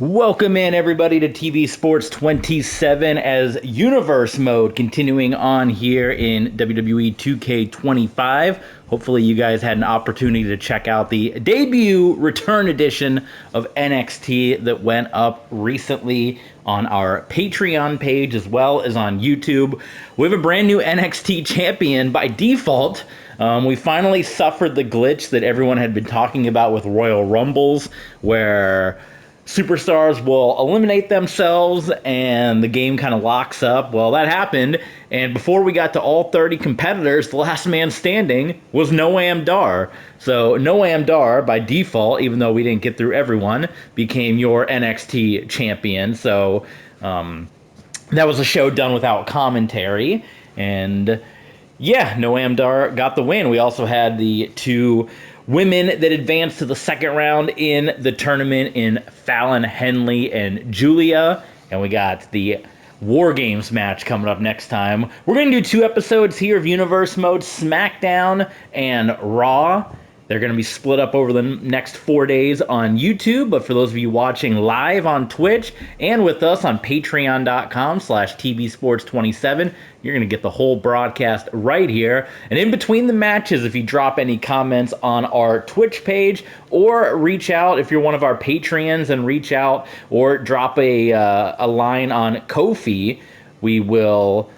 Welcome in everybody to TV Sports 27 as Universe Mode continuing on here in WWE 2K25. Hopefully you guys had an opportunity to check out the debut return edition of NXT that went up recently on our Patreon page as well as on YouTube. We have a brand new NXT champion by default. We finally suffered the glitch that everyone had been talking about with Royal Rumbles, where superstars will eliminate themselves and the game kind of locks up. Well, that happened, and before we got to all 30 competitors, the last man standing was Noam Dar. So Noam Dar, by default, even though we didn't get through everyone, became your NXT champion. So that was a show done without commentary, and yeah, Noam Dar got the win. We also had the two women that advanced to the second round in the tournament in Fallon Henley and Julia. And we got the War Games match coming up next time. We're going to do 2 episodes here of Universe Mode, Smackdown and Raw. They're going to be split up over the next 4 days on YouTube, but for those of you watching live on Twitch and with us on patreon.com/tvsports27, you're going to get the whole broadcast right here. And in between the matches, if you drop any comments on our Twitch page or reach out, if you're one of our Patreons and reach out or drop a line on Ko-fi, we will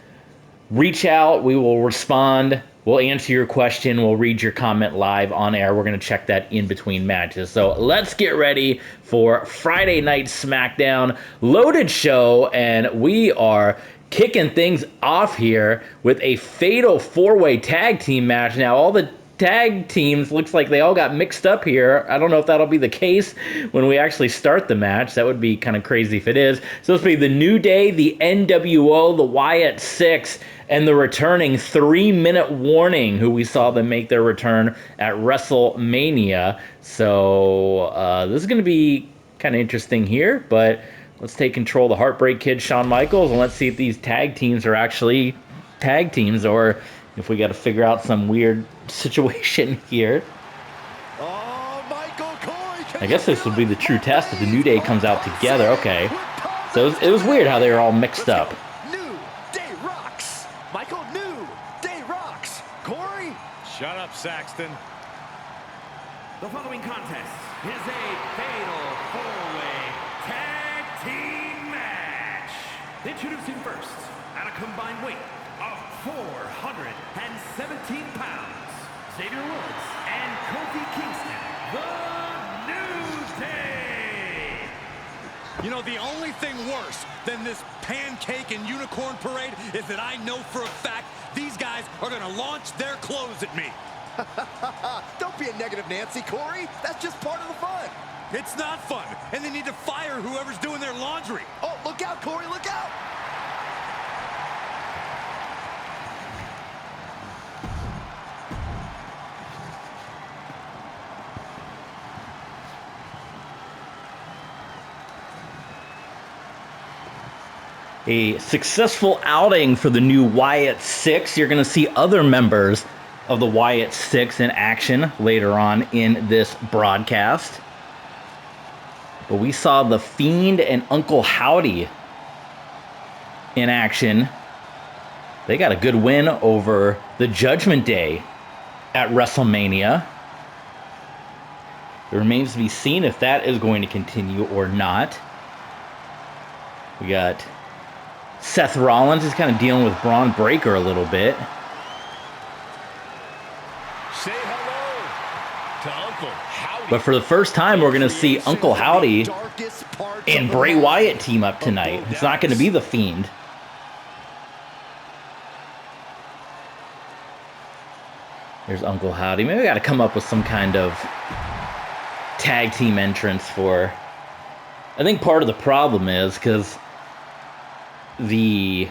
reach out, we will respond. We'll answer your question. We'll read your comment live on air. We're going to check that in between matches. So let's get ready for Friday Night Smackdown. Loaded show, and we are kicking things off here with a fatal 4-way tag team match. Now, all the tag teams looks like they all got mixed up here. I don't know if that'll be the case when we actually start the match. That would be kind of crazy if it is. So it's be the New Day, the nWo, the Wyatt 6, and the returning 3-Minute Warning, who we saw them make their return at WrestleMania. So this is going to be kind of interesting here, but let's take control of the Heartbreak Kid, Shawn Michaels, and let's see if these tag teams are actually tag teams or if we got to figure out some weird situation here. I guess this would be the true test if the New Day comes out together. Okay. So it was weird how they were all mixed up. New Day rocks. Michael, New Day rocks. Corey? Shut up, Saxton. The following contest is a fatal 4-way tag team match. Introducing first, at a combined weight of 417 pounds, Xavier Woods and Kofi Kingston, the New Day. You know, the only thing worse than this pancake and unicorn parade is that I know for a fact these guys are going to launch their clothes at me. Don't be a negative Nancy, Corey. That's just part of the fun. It's not fun, and they need to fire whoever's doing their laundry. Oh, look out, Corey, look out. A successful outing for the new Wyatt 6. You're going to see other members of the Wyatt 6 in action later on in this broadcast. But we saw The Fiend and Uncle Howdy in action. They got a good win over the Judgment Day at WrestleMania. It remains to be seen if that is going to continue or not. We got Seth Rollins is kind of dealing with Braun Breaker a little bit. Say hello to Uncle Howdy. But for the first time, we're going to see Uncle Howdy and Bray Wyatt team up tonight. It's not going to be The Fiend. There's Uncle Howdy. Maybe we got to come up with some kind of tag team entrance for... I think part of the problem is because the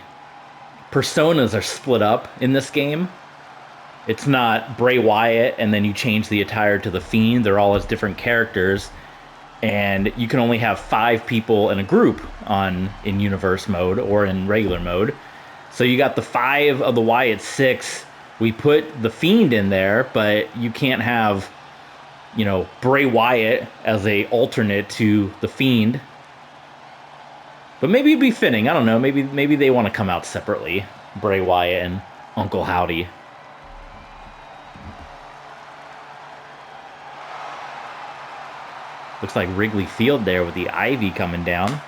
personas are split up in this game. It's not Bray Wyatt and then you change the attire to The Fiend. They're all as different characters. And you can only have 5 people in a group in Universe Mode or in regular mode. So you got the 5 of the Wyatt 6. We put The Fiend in there, but you can't have, Bray Wyatt as a alternate to The Fiend. But maybe it'd be fitting. I don't know. Maybe they want to come out separately. Bray Wyatt and Uncle Howdy. Looks like Wrigley Field there with the ivy coming down.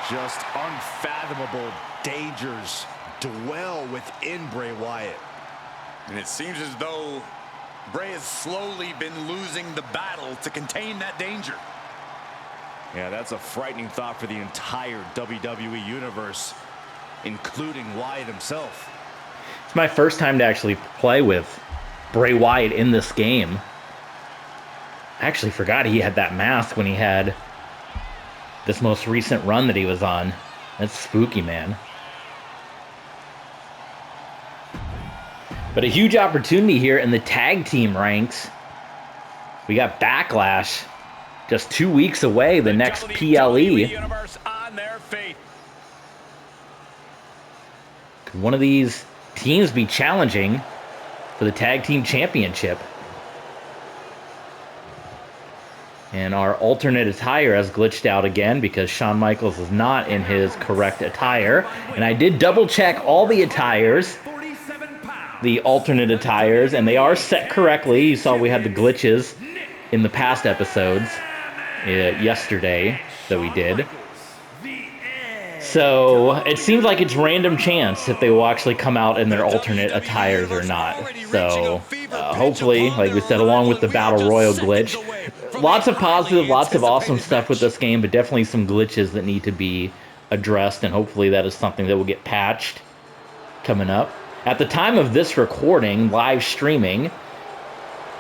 Just unfathomable dangers dwell within Bray Wyatt. And it seems as though Bray has slowly been losing the battle to contain that danger. Yeah, that's a frightening thought for the entire WWE Universe, including Wyatt himself. It's my first time to actually play with Bray Wyatt in this game. I actually forgot he had that mask when he had this most recent run that he was on. That's spooky, man. But a huge opportunity here in the tag team ranks. We got Backlash just 2 weeks away, the next PLE. Could one of these teams be challenging for the tag team championship? And our alternate attire has glitched out again because Shawn Michaels is not in his correct attire. And I did double check all the attires, the alternate attires, and they are set correctly. You saw we had the glitches in the past episodes yesterday that we did. So it seems like it's random chance if they will actually come out in their alternate attires or not. So hopefully, like we said, along with the Battle Royal glitch, lots of positive, lots of awesome stuff with this game, but definitely some glitches that need to be addressed, and hopefully that is something that will get patched coming up. At the time of this recording, live streaming,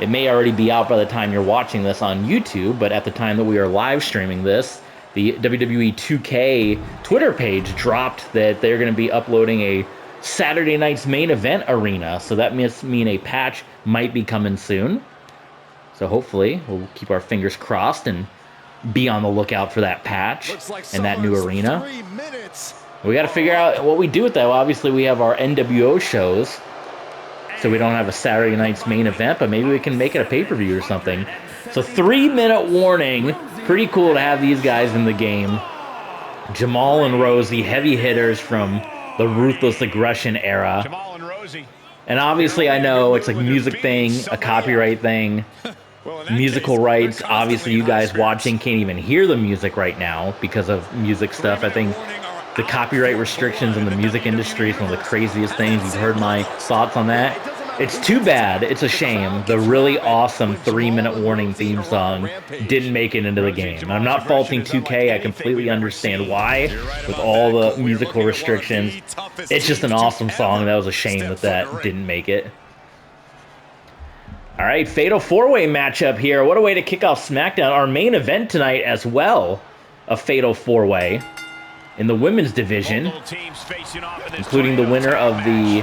it may already be out by the time you're watching this on YouTube, but at the time that we are live streaming this, the WWE 2K Twitter page dropped that they're going to be uploading a Saturday night's main event arena, so that must mean a patch might be coming soon. So hopefully we'll keep our fingers crossed and be on the lookout for that patch and that new arena. We got to figure out what we do with that. Well, obviously we have our nWo shows, so we don't have a Saturday night's main event, but maybe we can make it a pay-per-view or something. So 3-minute warning. Pretty cool to have these guys in the game. Jamal and Rosie, heavy hitters from the Ruthless Aggression era. Jamal and Rosie. And obviously I know it's like a music thing, a copyright thing, musical rights. Obviously you guys watching can't even hear the music right now because of music stuff. I think the copyright restrictions in the music industry is one of the craziest things. You've heard my thoughts on that. It's too bad. It's a shame. The really awesome 3-minute warning theme song didn't make it into the game. And I'm not faulting 2K. I completely understand why with all the musical restrictions. It's just an awesome song. That was a shame that that didn't make it. All right, Fatal 4-Way matchup here. What a way to kick off Smackdown. Our main event tonight as well, a Fatal 4-Way in the women's division, including the winner of the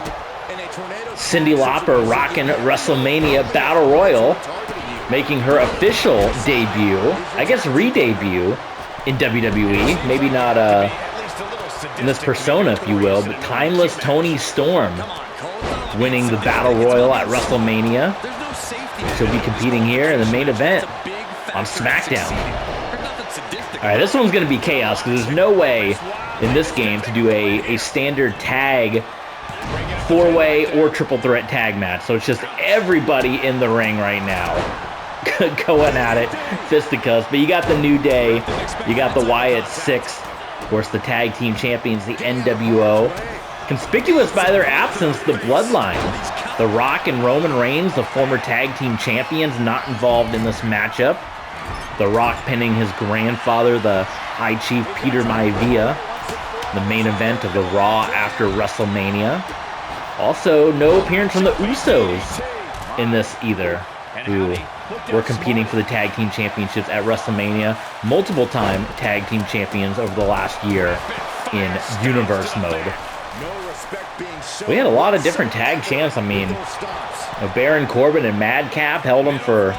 Cyndi Lauper Rockin' WrestleMania Battle Royal, making her official debut, I guess re-debut, in WWE. Maybe not in this persona, if you will, but Timeless Toni Storm winning the Battle Royal at WrestleMania. She'll be competing here in the main event on SmackDown. Alright, this one's going to be chaos because there's no way in this game to do a standard tag 4-way or triple threat tag match. So it's just everybody in the ring right now going at it, fisticuffs. But you got the New Day, you got the Wyatt 6, of course the tag team champions, the nWo. Conspicuous by their absence, the Bloodline. The Rock and Roman Reigns, the former tag team champions, not involved in this matchup. The Rock pinning his grandfather, the High Chief Peter Maivia, the main event of the Raw after WrestleMania. Also, no appearance from the Usos in this either, who were competing for the tag team championships at WrestleMania. Multiple time tag team champions over the last year in Universe mode. We had a lot of different tag champs. I mean, Baron Corbin and Madcap held them for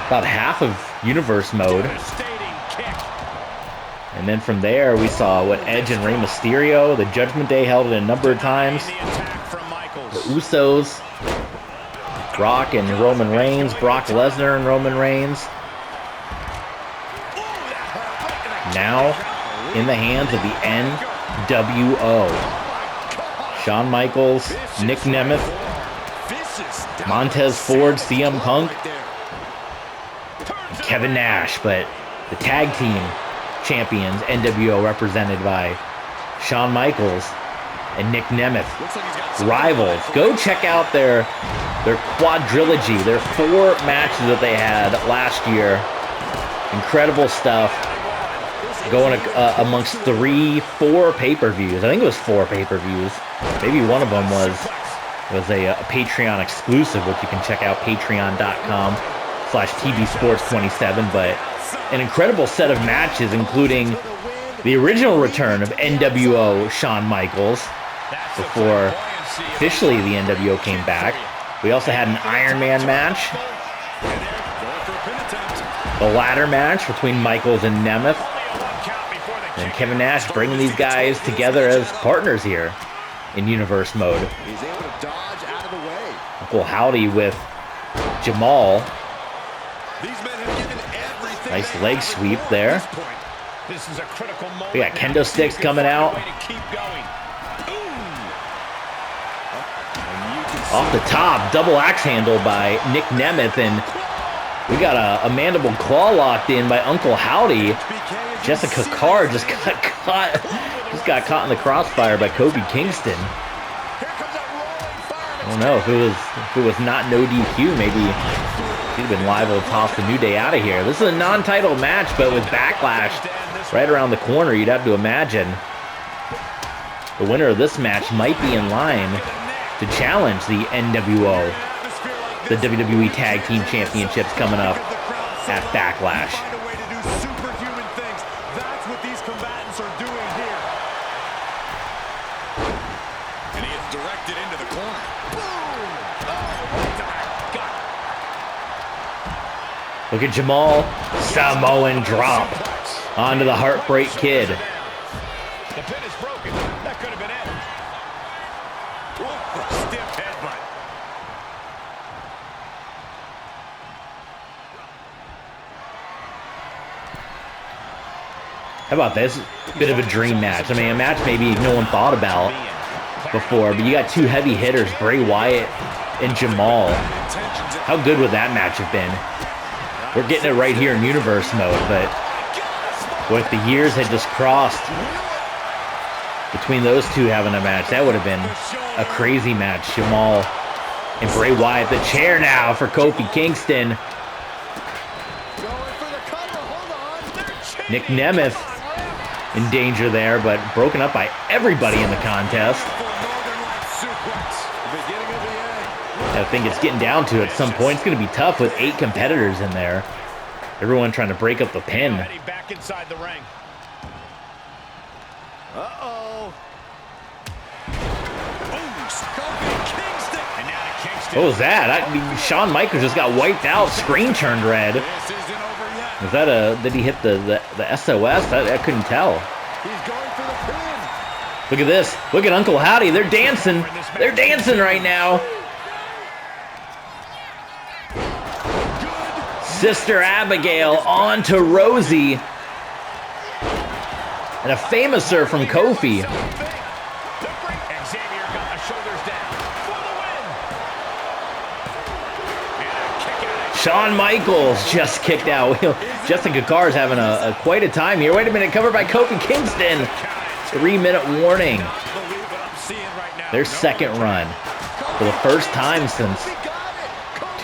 about half of Universe Mode. And then from there, we saw Edge and Rey Mysterio. The Judgment Day held it a number of times. The Usos, Brock and Roman Reigns, Brock Lesnar and Roman Reigns. Now in the hands of the nWo. Shawn Michaels, Nick Nemeth, Montez Ford, CM Punk, Kevin Nash. But the tag team champions, nWo, represented by Shawn Michaels and Nick Nemeth. Rivals. Go check out their quadrilogy, their 4 matches that they had last year. Incredible stuff. Going amongst 3-4 pay-per-views. I think it was 4 pay-per-views. Maybe one of them was a Patreon exclusive, which you can check out, patreon.com/tvsports27. But an incredible set of matches, including the original return of nWo Shawn Michaels before officially the nWo came back. We also had an Iron Man match, the ladder match between Michaels and Nemeth, and Kevin Nash bringing these guys together as partners here in Universe Mode. Uncle Howdy with Jamal. Nice leg sweep there. We got kendo sticks coming out. Off the top, double axe handle by Nick Nemeth, and we got a mandible claw locked in by Uncle Howdy. Jessica Carr just got caught in the crossfire by Kofi Kingston. I don't know if it was not no DQ, maybe she'd have been liable to toss the New Day out of here. This is a non-title match, but with Backlash right around the corner, you'd have to imagine the winner of this match might be in line to challenge the nWo, the WWE Tag Team Championships coming up at Backlash. And he is directed into the corner. Look at Jamal, Samoan drop onto the Heartbreak Kid. The pin is broken. That could have been it. Stiff headbutt. How about this? Bit of a dream match. I mean, a match maybe no one thought about before, but you got 2 heavy hitters, Bray Wyatt and Jamal. How good would that match have been? We're getting it right here in Universe Mode, but what if the years had just crossed between those two having a match? That would have been a crazy match. Jamal and Bray Wyatt. The chair now for Kofi Kingston. Nick Nemeth in danger there, but broken up by everybody in the contest. I think it's getting down to at some point. It's going to be tough with 8 competitors in there. Everyone trying to break up the pin. Back inside the ring. Uh-oh. What was that? I mean, Shawn Michaels just got wiped out. Screen turned red. Was that did he hit the SOS? I couldn't tell. Look at this. Look at Uncle Howdy. They're dancing. They're dancing right now. Sister Abigail on to Rosie. And a famouser from Kofi. Shawn Michaels just kicked out. Jessica Carr's having quite a time here. Wait a minute, covered by Kofi Kingston. 3-minute warning. Their second run for the first time since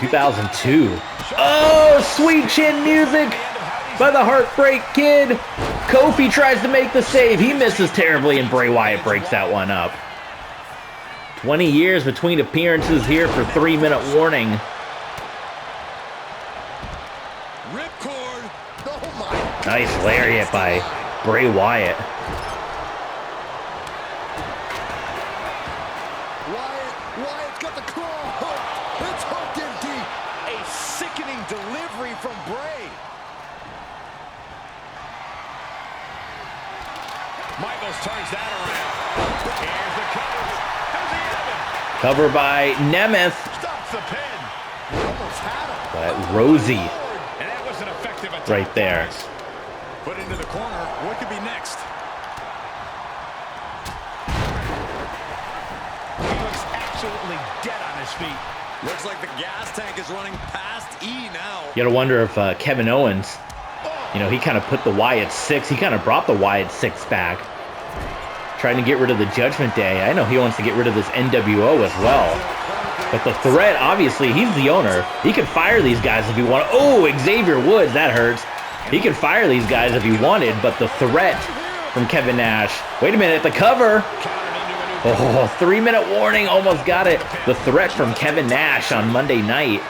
2002. Oh, sweet chin music by the Heartbreak Kid. Kofi tries to make the save. He misses terribly, and Bray Wyatt breaks that one up. 20 years between appearances here for 3-minute warning. Nice lariat by Bray Wyatt. Wyatt's got the claw hooked. It's hooked in deep. A sickening delivery from Bray. Michaels turns that around. Here's the cover. Here's the Evans. Cover by Nemeth. Stops the pin. Almost had him. But Rosie And that was an effective attack. right there. Put into the corner. What could be next? He looks absolutely dead on his feet. Looks like the gas tank is running past E now. You gotta wonder if Kevin Owens, you know, he kind of put the Wyatt 6. He kind of brought the Wyatt 6 back. Trying to get rid of the Judgment Day. I know he wants to get rid of this nWo as well. But the threat, obviously, he's the owner. He could fire these guys if he wanted. Oh, Xavier Woods, that hurts. He could fire these guys if he wanted, but the threat from Kevin Nash. Wait a minute, the cover. Oh, 3-minute warning, almost got it. The threat from Kevin Nash on Monday night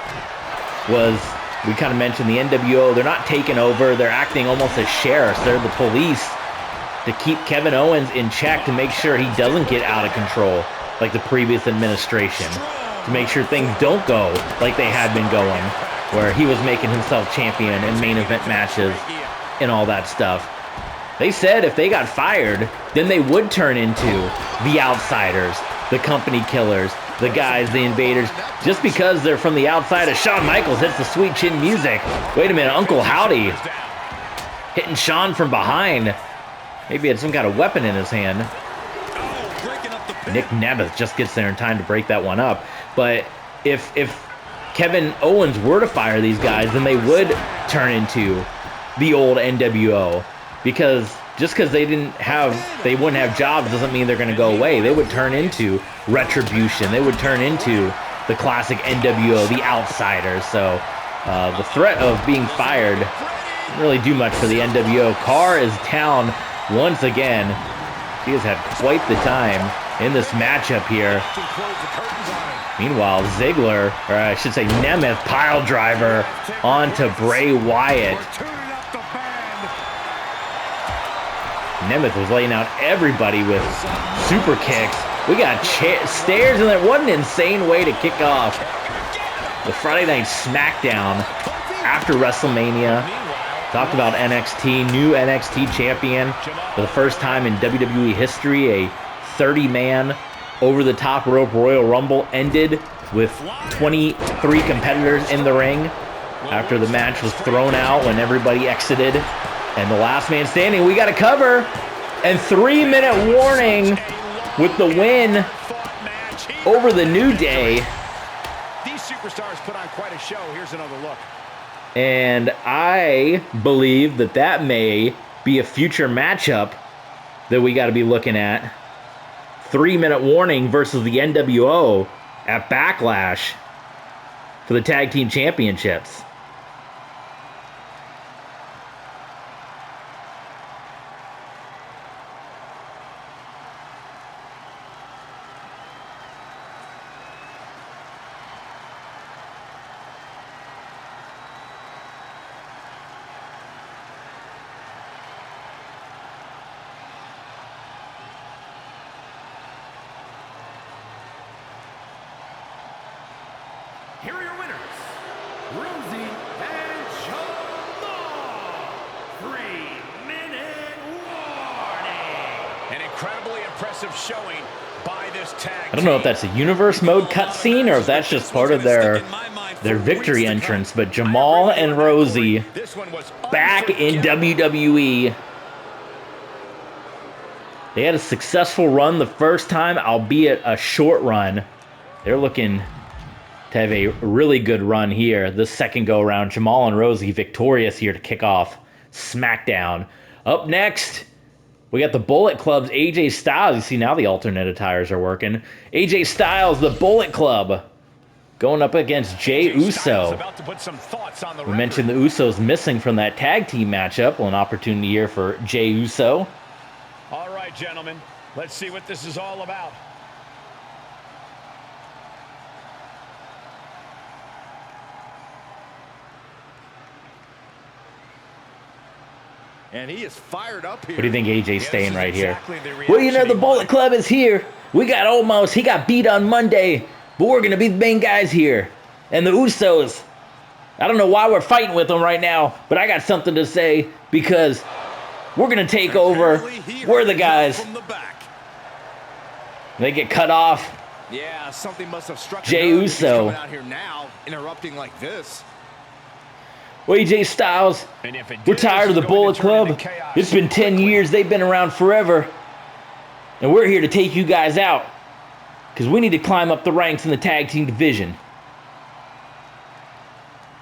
was, we kind of mentioned the nWo. They're not taking over. They're acting almost as sheriffs. They're the police to keep Kevin Owens in check, to make sure he doesn't get out of control like the previous administration, to make sure things don't go like they had been going, where he was making himself champion in main event matches and all that stuff. They said if they got fired, then they would turn into the outsiders, the company killers, the guys, the invaders, just because they're from the outside. As Shawn Michaels hits the sweet chin music. Wait a minute, Uncle Howdy hitting Shawn from behind. Maybe he had some kind of weapon in his hand. Nick Nemeth just gets there in time to break that one up. But if Kevin Owens were to fire these guys, then they would turn into the old nWo. Because just because they wouldn't have jobs doesn't mean they're going to go away. They would turn into Retribution. They would turn into the classic nWo, the outsiders. So the threat of being fired didn't really do much for the nWo. Carr is down once again. He has had quite the time in this matchup here. Meanwhile, Ziggler, or I should say Nemeth, pile driver onto Bray Wyatt. Nemeth was laying out everybody with super kicks. We got stairs, and that what an insane way to kick off the Friday Night Smackdown after WrestleMania. Talked about NXT, new NXT champion for the first time in WWE history. A 30-man over-the-top rope Royal Rumble ended with 23 competitors in the ring after the match was thrown out when everybody exited. And the last man standing, we got a cover. And 3-minute warning with the win over the New Day. These superstars put on quite a show. Here's another look. And I believe that may be a future matchup that we got to be looking at. 3-minute warning versus the nWo at Backlash for the Tag Team Championships. Here are your winners, Rosie and Jamal. 3-minute warning. An incredibly impressive showing by this tag. I don't know if that's a universe mode cutscene or if that's just part of their victory entrance, but Jamal and Rosie back in WWE. They had a successful run the first time, albeit a short run. They're looking to have a really good run here the second go around. Jamal and Rosie victorious here to kick off SmackDown. Up next, we got the Bullet Club's AJ Styles. You see now the alternate attires are working. AJ Styles, the Bullet Club, going up against Jey Uso. We mentioned the Usos missing from that tag team matchup. Well, an opportunity here for Jey Uso. All right, gentlemen, let's see what this is all about. And he is fired up here. What do you think AJ's staying right here? Well, you know, the Bullet Club is here. We got Omos. He got beat on Monday, but we're going to be the main guys here. And the Usos, I don't know why we're fighting with them right now, but I got something to say because we're going to take over. We're the guys. They get cut off. Yeah, something must have struck Jey Uso out here now, interrupting like this. Well, AJ Styles, we're tired of the Bullet Club. It's been 10 years. They've been around forever. And we're here to take you guys out. Because we need to climb up the ranks in the tag team division.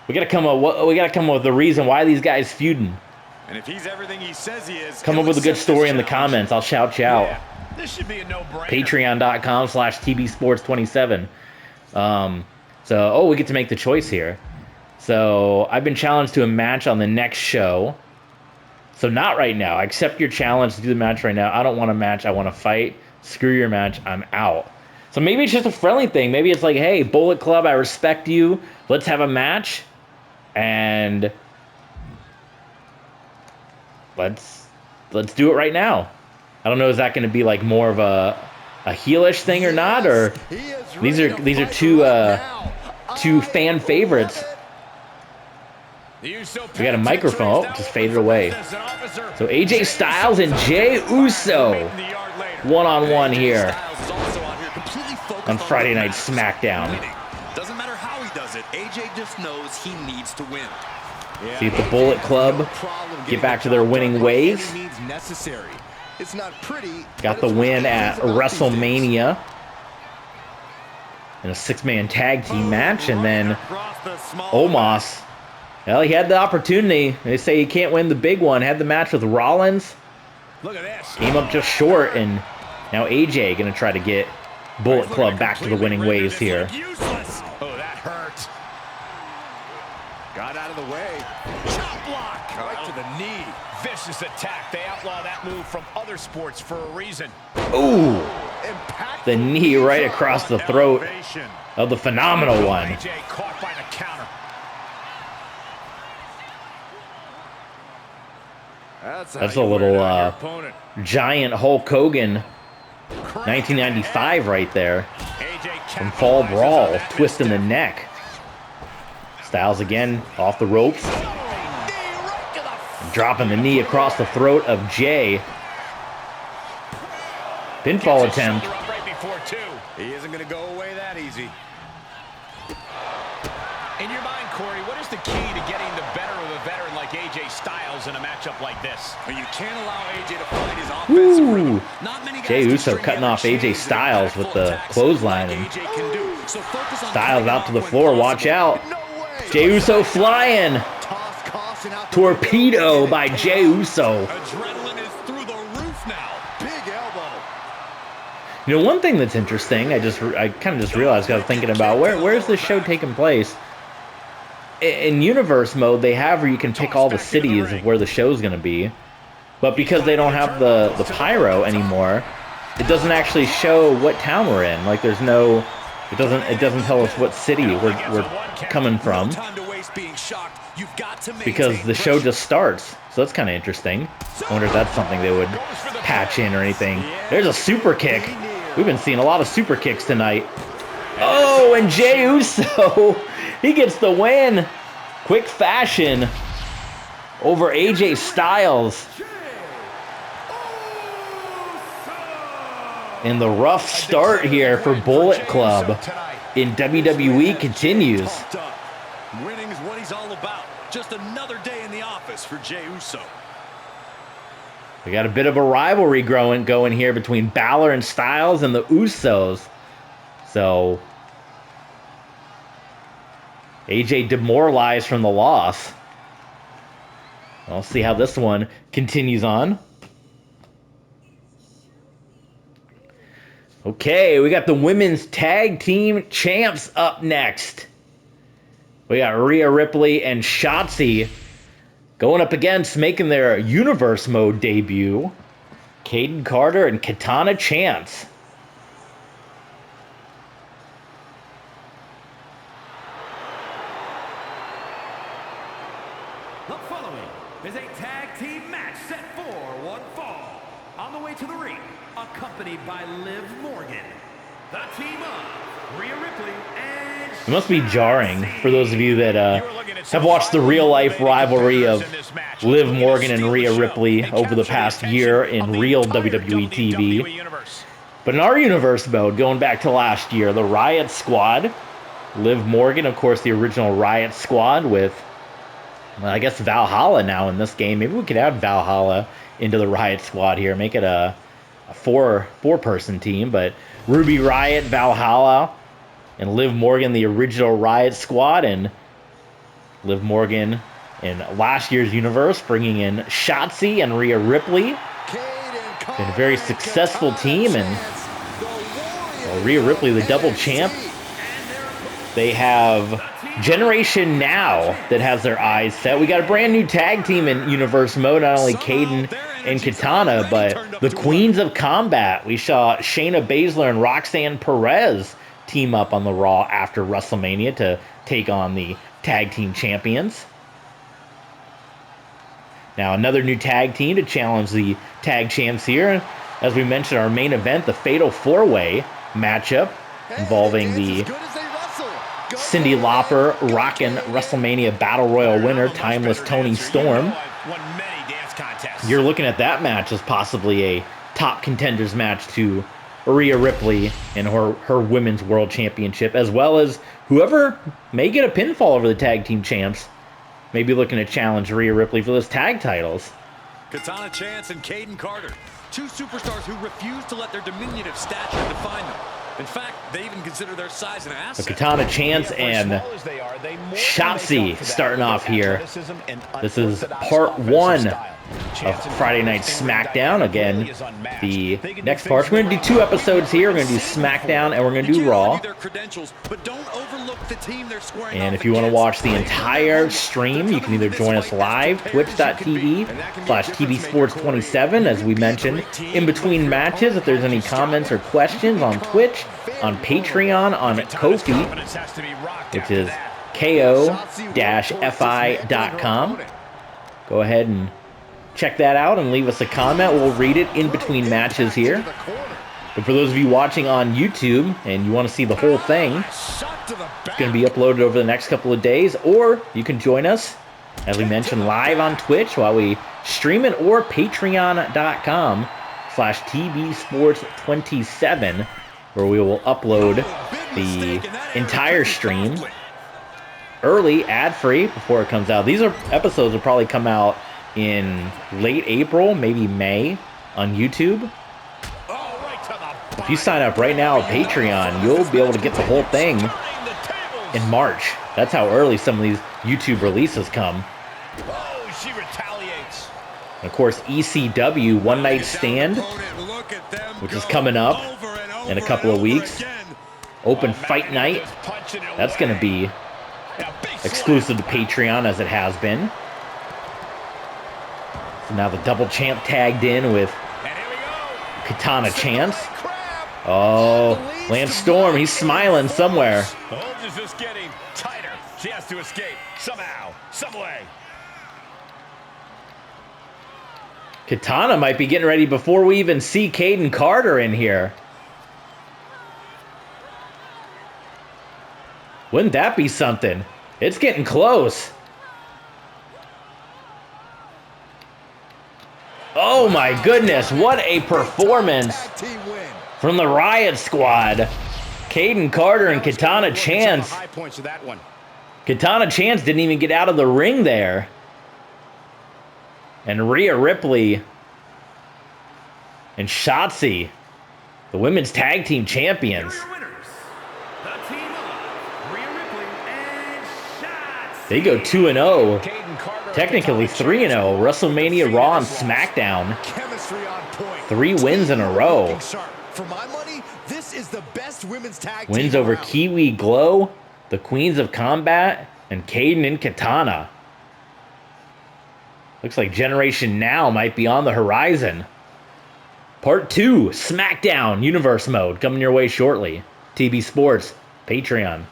We gotta come up with a reason why these guys feuding. And if he's everything he says he is, come up with a good story in the comments. I'll shout you out. Yeah, this should be a no-brainer. Patreon.com/TBSports27. We get to make the choice here. So I've been challenged to a match on the next show. So not right now. I accept your challenge to do the match right now. I don't want a match. I want to fight. Screw your match. I'm out. So maybe it's just a friendly thing. Maybe it's like, hey, Bullet Club, I respect you. Let's have a match. And let's do it right now. I don't know, is that going to be like more of a heelish thing or not? Or these are two fan favorites. We got a microphone. Oh, just faded away. So AJ Styles and Jey Uso one-on-one here on Friday Night Smackdown. Doesn't matter how he does it. AJ just knows he needs to win. See if the Bullet Club get back to their winning ways. It's not pretty. Got the win at WrestleMania in a 6-man tag team match, and then Omos. Well, he had the opportunity. They say he can't win the big one. Had the match with Rollins. Came up just short, and now AJ going to try to get Bullet Club back to the winning ways here. Oh, that hurt. Got out of the way. Chop block. Right to the knee. Vicious attack. They outlaw that move from other sports for a reason. Ooh. The knee right across the throat of the Phenomenal One. AJ caught by the counter. That's a little giant Hulk Hogan 1995 right there. From Fall Brawl, twisting the neck. Styles again off the ropes. Dropping the knee across the throat of Jey. Pinfall attempt. He isn't going to go away that easy. In your mind, Corey, what is the key to getting the better of a veteran like AJ Styles in a matchup like this? Well, you can't allow AJ to find his offensive rhythm. Not many guys Jey Uso cutting off AJ Styles with the clothesline. And Styles out to the floor. Watch out. Jey Uso flying. Torpedo by Jey Uso. Adrenaline is through the roof now. Big elbow. You know, one thing that's interesting, I kind of just realized, I was thinking about, where's this show taking place? In universe mode, they have where you can pick all the cities of where the show's going to be. But because they don't have the pyro anymore, it doesn't actually show what town we're in. Like, there's no... It doesn't tell us what city we're coming from. Because the show just starts. So that's kind of interesting. I wonder if that's something they would patch in or anything. There's a super kick. We've been seeing a lot of super kicks tonight. Oh, and Jey Uso, he gets the win. Quick fashion over AJ Styles. And the rough start here for Bullet Club in WWE continues. Winning is what he's all about. Just another day in the office for Jey Uso. We got a bit of a rivalry going here between Balor and Styles and the Usos. So AJ demoralized from the loss. I'll see how this one continues on. Okay, we got the women's tag team champs up next. We got Rhea Ripley and Shotzi going up against, making their universe mode debut, Caden Carter and Katana Chance. The following is a tag team match set for one fall. On the way to the ring, accompanied by Liv Morgan, the team of Rhea Ripley and It must be jarring for those of you that have watched the real-life rivalry of Liv Morgan and Rhea Ripley over the past year in real WWE TV. But in our universe mode, going back to last year, the Riot Squad, Liv Morgan, of course, the original Riot Squad with, well, I guess, Valhalla now in this game. Maybe we could add Valhalla into the Riot Squad here, make it a four-person team. But Ruby Riot, Valhalla, and Liv Morgan, the original Riot Squad, and Liv Morgan in last year's universe, bringing in Shotzi and Rhea Ripley. Been a very successful team, and Rhea Ripley, the double champ. They have Generation Now that has their eyes set. We got a brand new tag team in universe mode, not only Kayden and Katana, but the Queens of Combat. We saw Shayna Baszler and Roxanne Perez team up on the Raw after WrestleMania to take on the tag team champions. Now another new tag team to challenge the tag champs here. As we mentioned, our main event, the Fatal 4-Way matchup involving the Cyndi Lauper Rockin' WrestleMania Battle Royal winner, Timeless Toni Storm. You're looking at that match as possibly a top contenders match to Rhea Ripley and her Women's World Championship, as well as whoever may get a pinfall over the tag team champs. Maybe looking to challenge Rhea Ripley for those tag titles. Katana Chance and Kayden Carter, two superstars who refuse to let their diminutive stature define them. In fact, they even consider their size an asset. So Katana Chance and Shotzi starting off here. This is part one of Friday Night Smackdown. Again, the next part. We're going to do 2 episodes here. We're going to do Smackdown and we're going to do Raw. And if you want to watch the entire stream, you can either join us live, twitch.tv/TVSports27, as we mentioned, in between matches. If there's any comments or questions on Twitch, on Patreon, on Ko-fi, which is ko-fi.com. Go ahead and check that out and leave us a comment. We'll read it in between matches here. But for those of you watching on YouTube and you want to see the whole thing, it's going to be uploaded over the next couple of days. Or you can join us, as we mentioned, live on Twitch while we stream it, or patreon.com/TVSports27, where we will upload the entire stream early, ad-free, before it comes out. These episodes will probably come out in late April, maybe May, on YouTube. If you sign up right now at Patreon, you'll be able to get the whole thing in March. That's how early some of these YouTube releases come. She retaliates. And of course, ECW One Night Stand, which is coming up in a couple of weeks. Open Fight Night. That's going to be exclusive to Patreon, as it has been. So now the double champ tagged in with Katana Chance. Oh, Lance Storm, he's smiling somewhere. Holmes is just getting tighter. She has to escape somehow, some way. Katana might be getting ready before we even see Kayden Carter in here. Wouldn't that be something? It's getting close. Oh my goodness, what a performance from the Riot Squad. Kayden Carter and Katana Chance. Katana Chance didn't even get out of the ring there. And Rhea Ripley and Shotzi, the women's tag team champions. They go 2-0. Technically 3-0. WrestleMania, Raw, and Smackdown. 3 wins in a row. For my money, this is the best women's tag wins over around. Kiwi Glow, the Queens of Combat, and Kayden and Katana. Looks like Generation Now might be on the horizon. Part 2, Smackdown Universe Mode, coming your way shortly. TV Sports, Patreon.